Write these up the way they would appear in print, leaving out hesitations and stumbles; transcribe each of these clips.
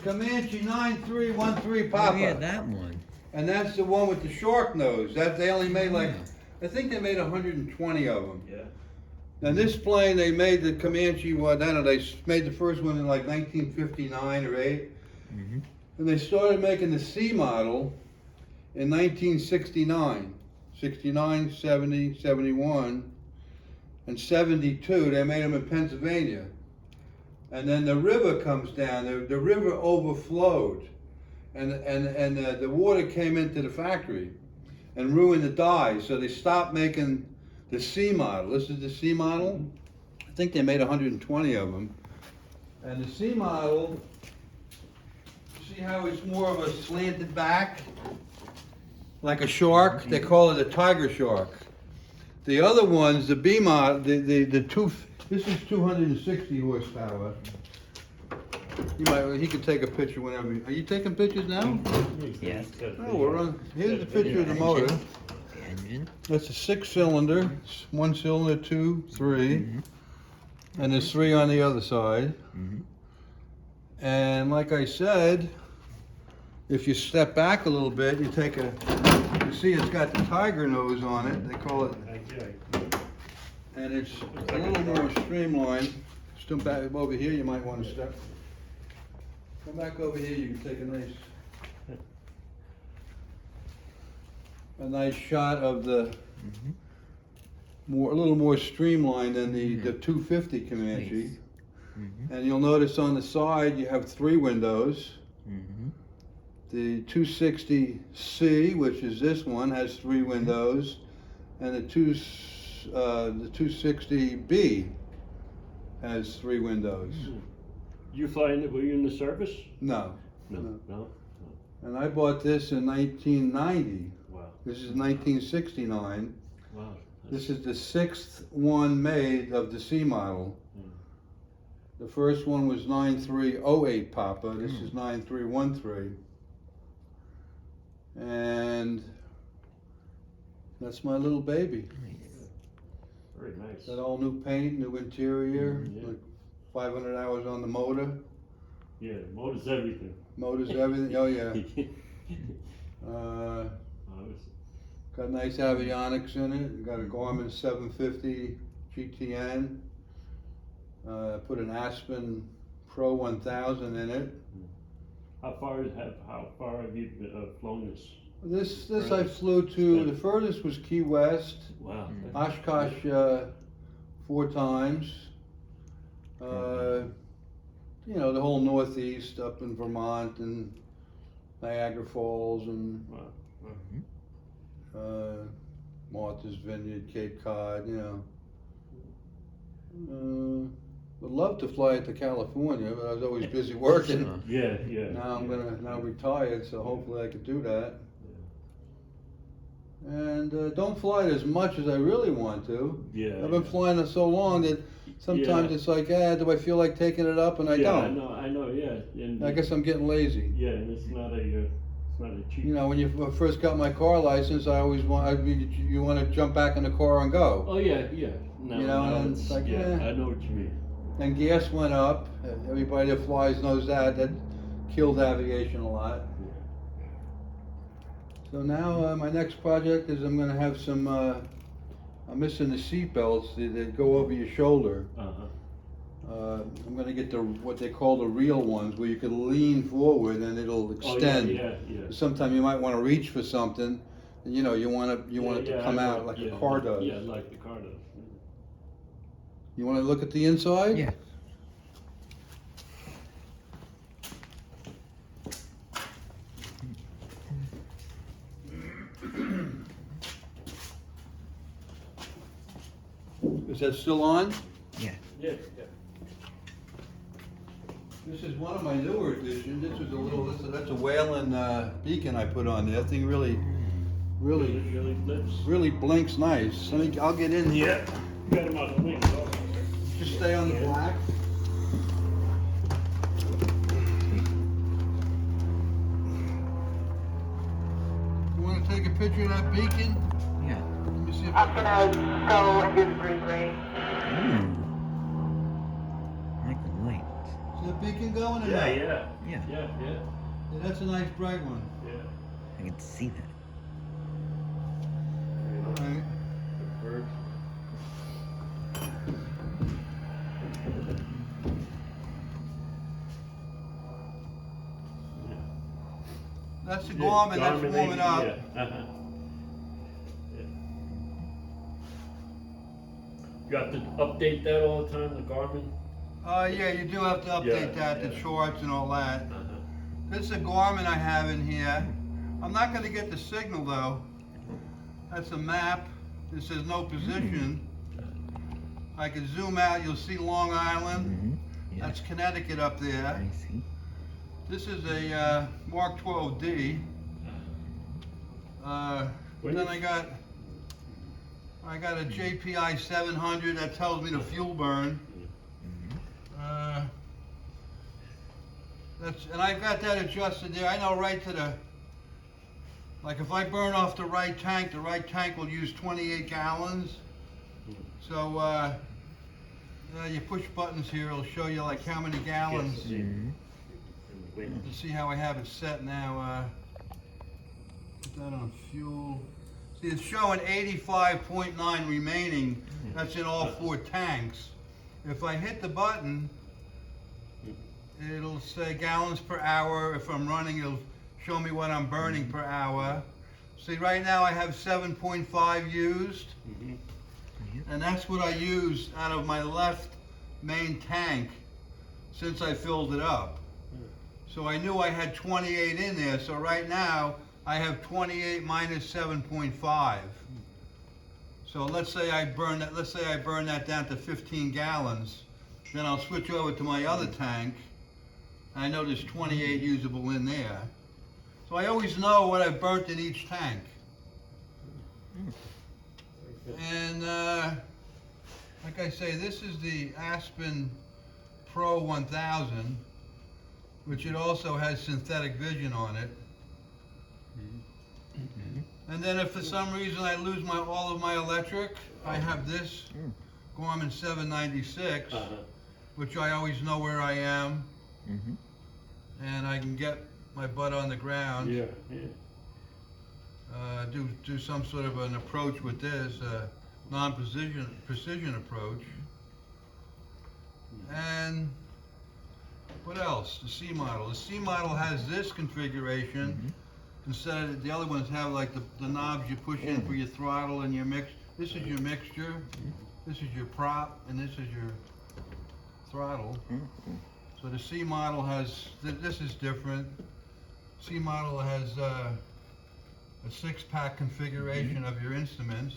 Comanche 9313 Papa. Oh, yeah, that one. And that's the one with the shark nose. That they only made like, I think they made 120 of them. Yeah. And this plane, they made the Comanche, well, I don't know, they made the first one in like 1959 or 8. Mm-hmm. And they started making the C model in 1969. 69, 70, 71, and 72, they made them in Pennsylvania. And then the river comes down, the river overflowed. And the water came into the factory and ruined the dies, so they stopped making the C model. This is the C model. I think they made 120 of them. And the C model, see how it's more of a slanted back, like a shark? They call it a tiger shark. The other ones, the B model, this is 260 horsepower. He can take a picture whenever. Are you taking pictures now? Yes. Oh, we're on. Here's a picture of the motor. The engine. That's a 6-cylinder. 1 cylinder, 2, 3, and there's 3 on the other side. And like I said, if you step back a little bit, you take a. You see, it's got the tiger nose on it. They call it. And it's a little more streamlined. Still back over here, you might want to step. Come back over here, you can take a nice shot of the a little more streamlined than the 250 Comanche. And you'll notice on the side you have 3 windows. The 260C, which is this one, has 3 windows, and the 260B has 3 windows. You flying it? Were you in the service? No. No. And I bought this in 1990. Wow. This is 1969. Wow. This is the 6th one made of the C model. The first one was 9308 Papa. This is 9313. And that's my little baby. Very nice. Got all new paint, new interior, like 500 hours on the motor. Yeah, motor's everything. Motor's everything. Oh yeah. Got nice avionics in it. Got a Garmin 750 GTN. Put an Aspen Pro 1000 in it. How far have you flown this? This I flew to. The furthest was Key West. Wow. Oshkosh 4 times. You know, the whole Northeast up in Vermont and Niagara Falls and Martha's Vineyard, Cape Cod, you know. Would love to fly it to California, but I was always busy working. Yeah. Now I'm now retired, so hopefully I could do that. And don't fly it as much as I really want to. Yeah. I've been flying it so long that sometimes it's like, do I feel like taking it up? And I don't. I know, yeah. And I guess I'm getting lazy. Yeah, and it's not a cheap. You know, when you first got my car license, I always you want to jump back in the car and go. Oh yeah. No, you know, and it's like, I know what you mean. And gas went up. Everybody that flies knows that. That killed aviation a lot. So now my next project is I'm going to have some. I'm missing the seat belts that go over your shoulder. I'm going to get what they call the real ones, where you can lean forward and it'll extend. Yeah. Sometimes you might want to reach for something, and you know you want it to come out like a car does. Yeah, like the car does. You want to look at the inside? Yeah. Is that still on? Yeah. Yeah. This is one of my newer editions. This was that's a Whalen beacon I put on there. That thing really blinks nice. I'll get in here. You got him on the wing. Just stay on the black. You want to take a picture of that beacon? Yeah. Let me see if I'm gonna go and do the green. Like the light. See The beacon going or Yeah, not? Yeah. yeah. Yeah, that's a nice bright one. Yeah. I can see that. Alright. The birds. That's the Yeah, Garmin that's Garmin, warming up. Yeah. Uh-huh. Yeah. You have to update that all the time, the Garmin? Yeah, you do have to update Yeah, that, the yeah. charts and all that. Uh-huh. This is a Garmin I have in here. I'm not gonna get the signal though. That's a map. It says no position. I can zoom out, you'll see Long Island. Mm-hmm. Yeah. That's Connecticut up there. I see. This is a Mark 12D. When Then you- I got a JPI 700 that tells me the fuel burn. And I've got that adjusted there. I know right to the, like if I burn off the right tank will use 28 gallons. So you push buttons here, it'll show you like how many gallons. Yes, Mhm. You see how I have it set now. Put that on fuel. See, it's showing 85.9 remaining. That's in all 4 tanks. If I hit the button, it'll say gallons per hour. If I'm running, it'll show me what I'm burning per hour. See, right now I have 7.5 used, Mhm. and that's what I used out of my left main tank since I filled it up. So I knew I had 28 in there, so right now I have 28 minus 7.5. So let's say I burn that down to 15 gallons. Then I'll switch over to my other tank. I know there's 28 usable in there. So I always know what I've burnt in each tank. And like I say, this is the Aspen Pro 1000, which it also has synthetic vision on it. And then if for some reason I lose all of my electric, I have this Garmin 796, Uh-huh. which I always know where I am, Mm-hmm. and I can get my butt on the ground. Yeah, yeah. Do some sort of an approach with this, precision approach. And what else? The C model. The C model has this configuration. Instead of the other ones have like the knobs you push in for your throttle and your mix. This is your mixture. This is your prop, and this is your throttle. So the C model has, this is different. C model has a 6-pack configuration of your instruments,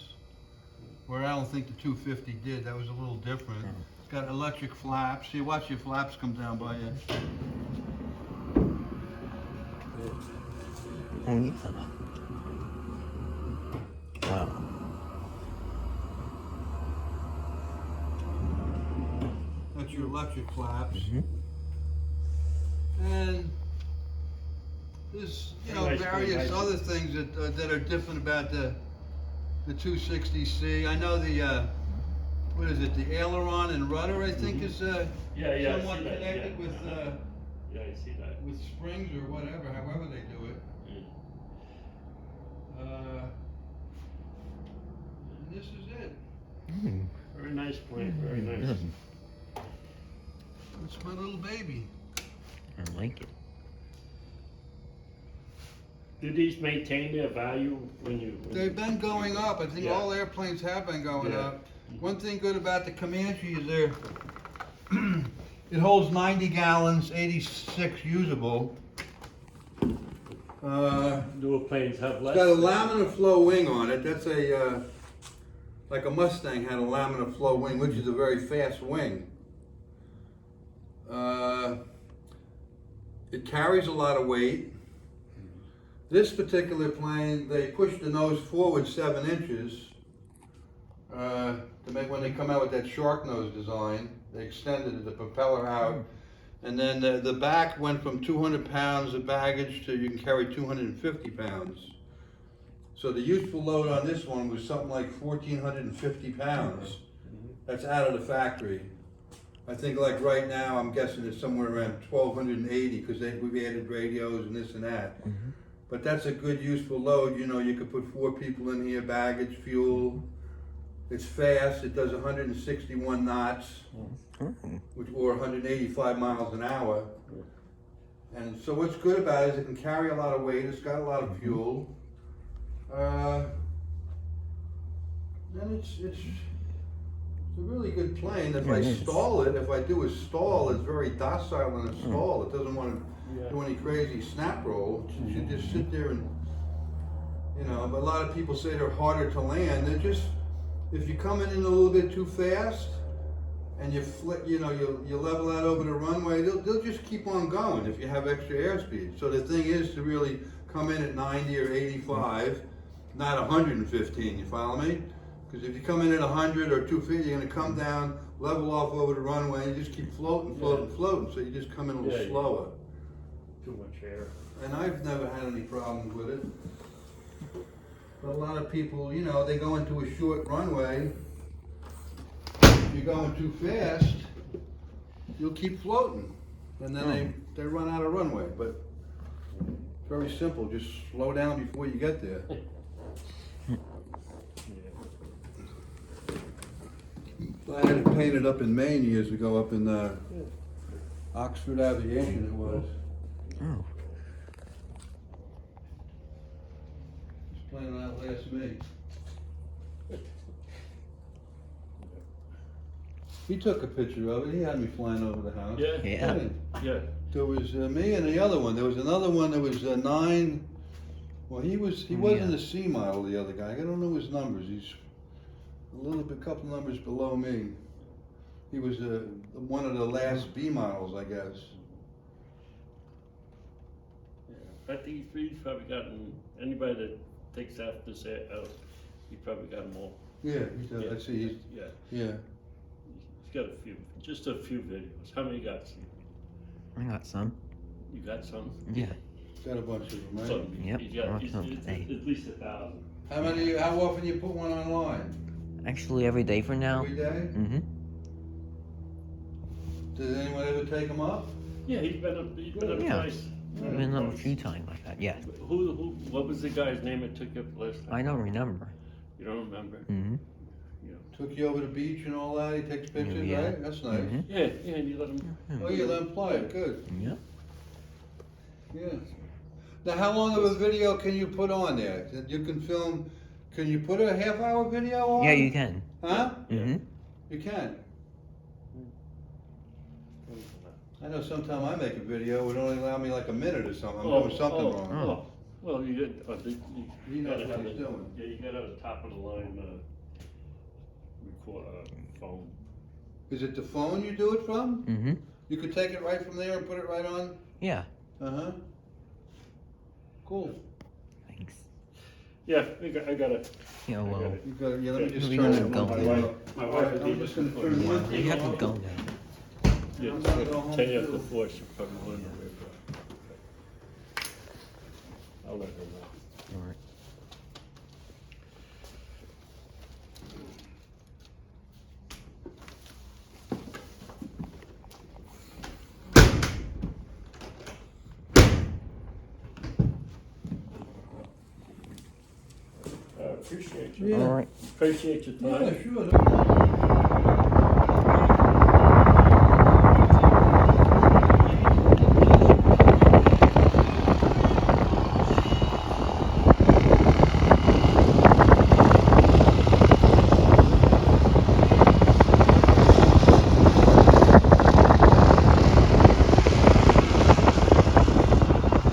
where I don't think the 250 did. That was a little different. It's got electric flaps. See, watch your flaps come down by you. Oh, yeah. Wow. That's your electric flaps. Mhm. And there's, Nice, various nice. other things that are different about the 260C. I know the, what is it, the aileron and rudder, I think is Yeah, yeah, I somewhat see that, connected yeah. with, Yeah, I see that. with springs or whatever, however they do it. And this is it. Very nice plane, very nice. Good. It's my little baby. I like it. Do these maintain their value when you? They've been going up. I think Yeah. all airplanes have been going Yeah. up. One thing good about the Comanche is it holds 90 gallons, 86 usable. Newer planes have less? It's got a laminar flow wing on it. That's like a Mustang had a laminar flow wing, which is a very fast wing. It carries a lot of weight. This particular plane, they pushed the nose forward 7 inches to make, when they come out with that shark nose design, they extended the propeller out. And then the back went from 200 pounds of baggage to you can carry 250 pounds. So the useful load on this one was something like 1,450 pounds. That's out of the factory. I think like right now, I'm guessing it's somewhere around 1,280 because we've added radios and this and that. Mhm. But that's a good useful load. You know, you could put 4 people in here, baggage, fuel. It's fast. It does 161 knots, Oh. or 185 miles an hour. And so what's good about it is it can carry a lot of weight. It's got a lot of fuel. And it's a really good plane. If Yeah, I it is. stall it, if I do a stall, it's very docile in a stall. It doesn't want to Yeah. do any crazy snap roll. It should just sit there and, you know, but a lot of people say they're harder to land. They're just, if you come in a little bit too fast and you level out over the runway, they'll just keep on going if you have extra airspeed. So the thing is to really come in at 90 or 85, not 115, you follow me? Because if you come in at 100 or 250, you're gonna come down, level off over the runway, and you just keep floating, floating. So you just come in a little slower. Too much air. And I've never had any problems with it. But a lot of people, you know, they go into a short runway. If you're going too fast, you'll keep floating. And then they run out of runway. But it's very simple, just slow down before you get there. I had it painted up in Maine years ago, up in Oxford Aviation it was. Oh. It's playing out last May. He took a picture of it. He had me flying over the house. Yeah. Yeah. Yeah. There was me and the other one. There was another one that was 9. Well, he wasn't a C model. The other guy. I don't know his numbers. He's a couple numbers below me. He was one of the last B models, I guess. I think he's probably gotten, anybody that takes after say, he probably got them all. Yeah, he does. Yeah. I see. Yeah. He's got just a few videos. How many you got? I got some. You got some? Yeah. Got a bunch of them, right? So Yep, he's got I watched some today. at least 1,000. How often you put one online? Actually, every day for now. Every day? Mm-hmm. Does anyone ever take them up? Yeah, he's been up Yeah. twice. I've been up a few times like that. Yeah. What was the guy's name that took you up last time? I don't remember. You don't remember? Mm-hmm. Took you over the beach and all that? He takes pictures, Yeah. right? That's nice. Mhm. Yeah, and you let him. Oh, you let him play. Good. Yeah. Yeah. Now, how long of a video can you put on there? You can film. Can you put a half-hour video on? Yeah, you can. Huh? Mm-hmm. You can. I know sometime I make a video, it would only allow me like a minute or something. I'm doing something wrong. Oh. Well, you He knows gotta what have he's doing. Yeah, you gotta have a top of the line record phone. Is it the phone you do it from? Mm-hmm. You could take it right from there and put it right on? Yeah. Uh-huh. Cool. Thanks. Yeah, I got it. Yeah, well, You got it. Yeah, let me just We turn don't it go on. there. My wife I'm just gonna turn one you thing have to off. go now. Yeah, I'm gonna go home 10 too. after 4, she probably won't know. I'll let her know. All right. Appreciate you. Yeah. All right. Appreciate your time. Yeah, sure.